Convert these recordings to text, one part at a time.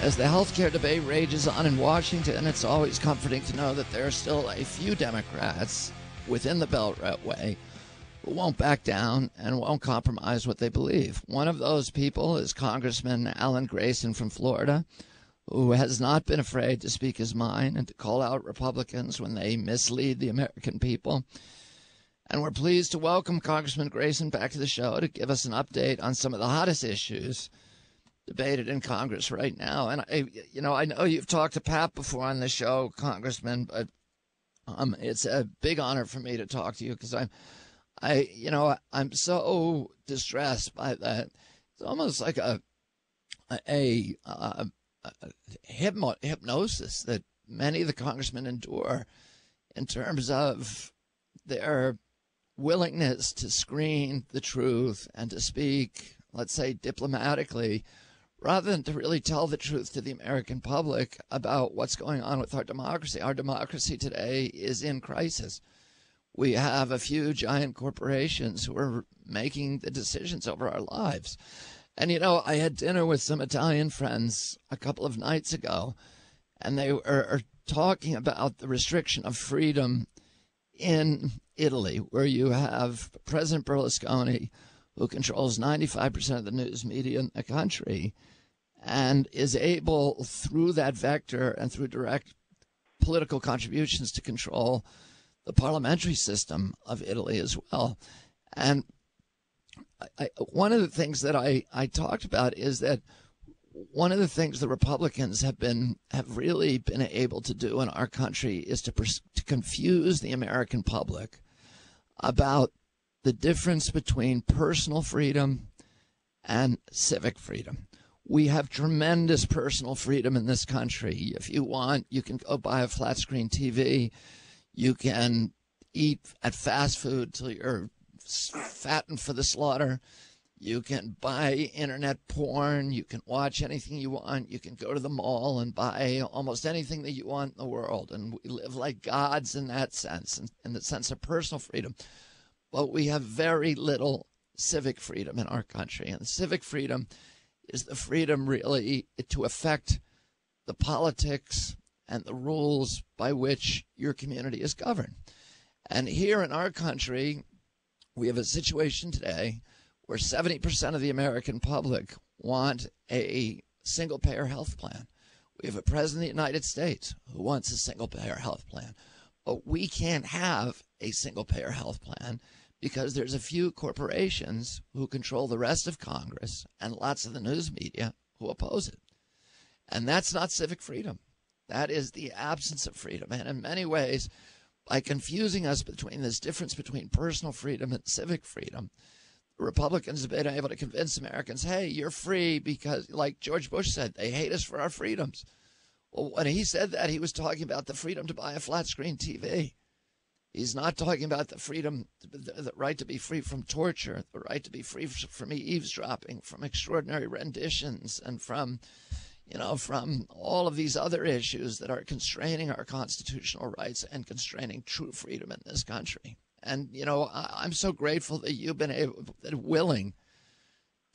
As the healthcare debate rages on in Washington, it's always comforting to know that there are still a few Democrats within the Beltway who won't back down and won't compromise what they believe. One of those people is Congressman Alan Grayson from Florida, who has not been afraid to speak his mind and to call out Republicans when they mislead the American people. And we're pleased to welcome Congressman Grayson back to the show to give us an update on some of the hottest issues debated in Congress right now. And I know you've talked to Pat before on the show, Congressman, but it's a big honor for me to talk to you because I'm so distressed by that. It's almost like a hypnosis that many of the congressmen endure in terms of their willingness to screen the truth and to speak, let's say, diplomatically, rather than to really tell the truth to the American public about what's going on with our democracy. Our democracy today is in crisis. We have a few giant corporations who are making the decisions over our lives. And, I had dinner with some Italian friends a couple of nights ago, and they are talking about the restriction of freedom in Italy, where you have President Berlusconi, who controls 95% of the news media in the country, and is able, through that vector and through direct political contributions, to control the parliamentary system of Italy as well. And one of the things that I talked about is that one of the things the Republicans have really been able to do in our country is to confuse the American public about the difference between personal freedom and civic freedom. We have tremendous personal freedom in this country. If you want, you can go buy a flat screen TV. You can eat at fast food till you're fattened for the slaughter. You can buy internet porn. You can watch anything you want. You can go to the mall and buy almost anything that you want in the world. And we live like gods in that sense, in the sense of personal freedom. But we have very little civic freedom in our country. And civic freedom is the freedom really to affect the politics and the rules by which your community is governed. And here in our country, we have a situation today where 70% of the American public want a single-payer health plan. We have a president of the United States who wants a single-payer health plan. But we can't have a single-payer health plan because there's a few corporations who control the rest of Congress and lots of the news media who oppose it. And that's not civic freedom. That is the absence of freedom. And in many ways, by confusing us between this difference between personal freedom and civic freedom, the Republicans have been able to convince Americans, hey, you're free because, like George Bush said, they hate us for our freedoms. Well, when he said that, he was talking about the freedom to buy a flat screen TV. He's not talking about the freedom, the right to be free from torture, the right to be free from eavesdropping, from extraordinary renditions, and from all of these other issues that are constraining our constitutional rights and constraining true freedom in this country. And, I'm so grateful that you've been willing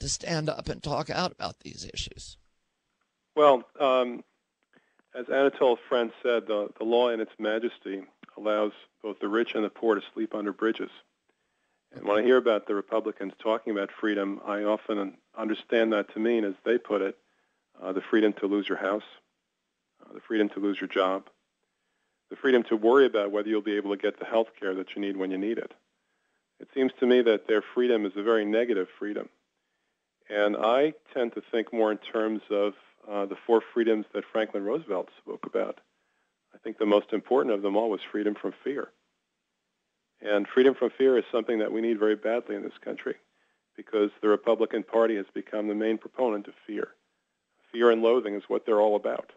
to stand up and talk out about these issues. Well, as Anatole France said, the law in its majesty allows both the rich and the poor to sleep under bridges. And when I hear about the Republicans talking about freedom, I often understand that to mean, as they put it, the freedom to lose your house, the freedom to lose your job, the freedom to worry about whether you'll be able to get the health care that you need when you need it. It seems to me that their freedom is a very negative freedom. And I tend to think more in terms of the four freedoms that Franklin Roosevelt spoke about. I think the most important of them all was freedom from fear. And freedom from fear is something that we need very badly in this country because the Republican Party has become the main proponent of fear. Fear and loathing is what they're all about.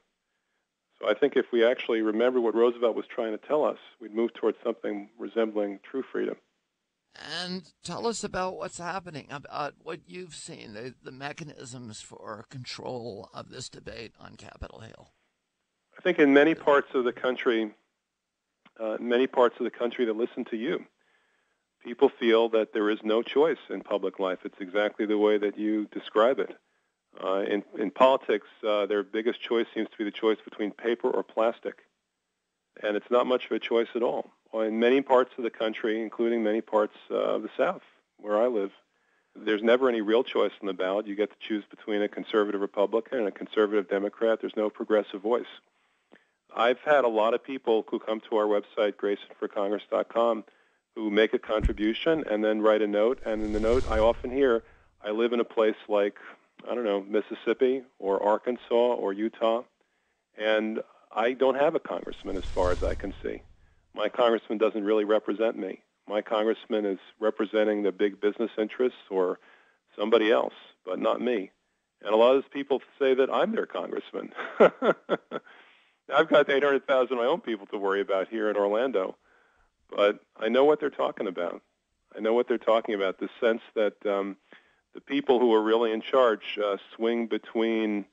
So I think if we actually remember what Roosevelt was trying to tell us, we'd move towards something resembling true freedom. And tell us about what's happening, about what you've seen, the mechanisms for control of this debate on Capitol Hill. I think in many parts of the country that listen to you, people feel that there is no choice in public life. It's exactly the way that you describe it. In politics, their biggest choice seems to be the choice between paper or plastic, and it's not much of a choice at all. In many parts of the country, including many parts of the South, where I live, there's never any real choice on the ballot. You get to choose between a conservative Republican and a conservative Democrat. There's no progressive voice. I've had a lot of people who come to our website, GraysonForCongress.com, who make a contribution and then write a note. And in the note, I often hear, I live in a place like, I don't know, Mississippi or Arkansas or Utah, and I don't have a congressman as far as I can see. My congressman doesn't really represent me. My congressman is representing the big business interests or somebody else, but not me. And a lot of those people say that I'm their congressman. I've got 800,000 of my own people to worry about here in Orlando, but I know what they're talking about. I know what they're talking about, the sense that the people who are really in charge swing between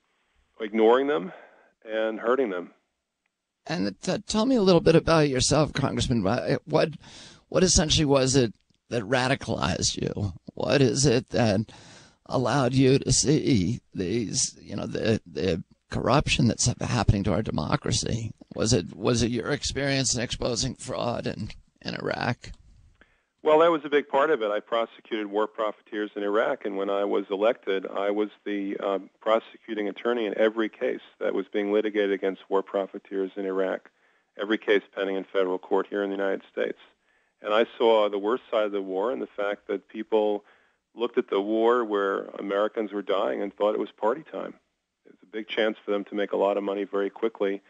ignoring them and hurting them. And tell me a little bit about yourself, Congressman. What essentially was it that radicalized you? What is it that allowed you to see these, the corruption that's happening to our democracy? Was it your experience in exposing fraud in Iraq? Well, that was a big part of it. I prosecuted war profiteers in Iraq, and when I was elected, I was the prosecuting attorney in every case that was being litigated against war profiteers in Iraq, every case pending in federal court here in the United States. And I saw the worst side of the war and the fact that people looked at the war where Americans were dying and thought it was party time. There's a big chance for them to make a lot of money very quickly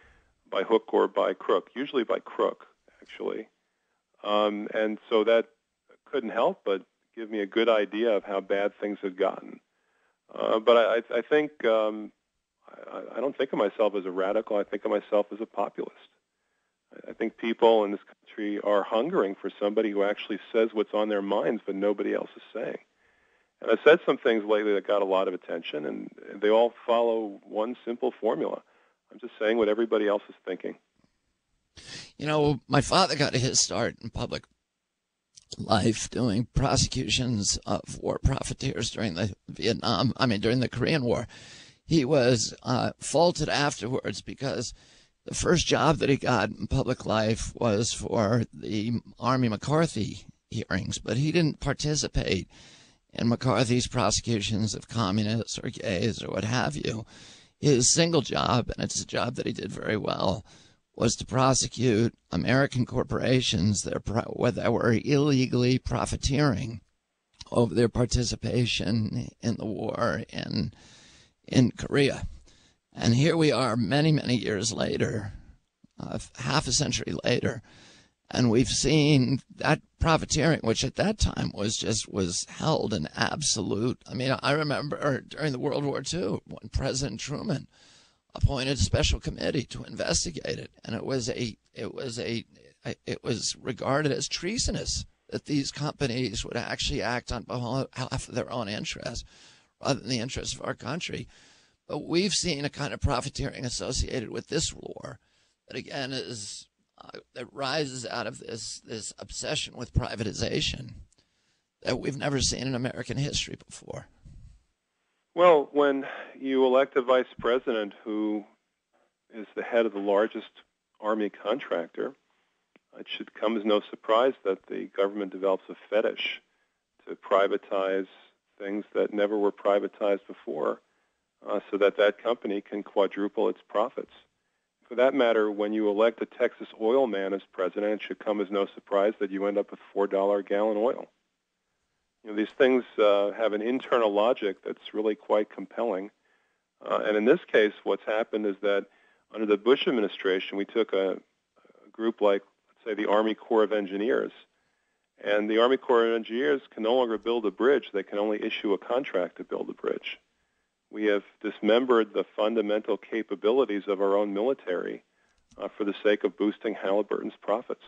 by hook or by crook, usually by crook, actually. And so that couldn't help but give me a good idea of how bad things had gotten. But I think I don't think of myself as a radical. I think of myself as a populist. I think people in this country are hungering for somebody who actually says what's on their minds, but nobody else is saying. And I've said some things lately that got a lot of attention, and they all follow one simple formula. I'm just saying what everybody else is thinking. My father got his start in public life doing prosecutions of war profiteers during the Korean War. He was faulted afterwards because the first job that he got in public life was for the Army McCarthy hearings, but he didn't participate in McCarthy's prosecutions of communists or gays or what have you. His single job, and it's a job that he did very well, was to prosecute American corporations that were illegally profiteering over their participation in the war in Korea. And here we are many, many years later, half a century later, and we've seen that profiteering, which at that time was held in absolute. I mean, I remember during the World War II when President Truman appointed a special committee to investigate it, and it was regarded as treasonous that these companies would actually act on behalf of their own interests rather than the interests of our country. But we've seen a kind of profiteering associated with this war that, again, that rises out of this obsession with privatization that we've never seen in American history before. Well, when you elect a vice president who is the head of the largest Army contractor, it should come as no surprise that the government develops a fetish to privatize things that never were privatized before, so that company can quadruple its profits. For that matter, when you elect a Texas oil man as president, it should come as no surprise that you end up with $4 a gallon oil. These things have an internal logic that's really quite compelling. And in this case, what's happened is that under the Bush administration, we took a group like, let's say, the Army Corps of Engineers. And the Army Corps of Engineers can no longer build a bridge. They can only issue a contract to build a bridge. We have dismembered the fundamental capabilities of our own military for the sake of boosting Halliburton's profits.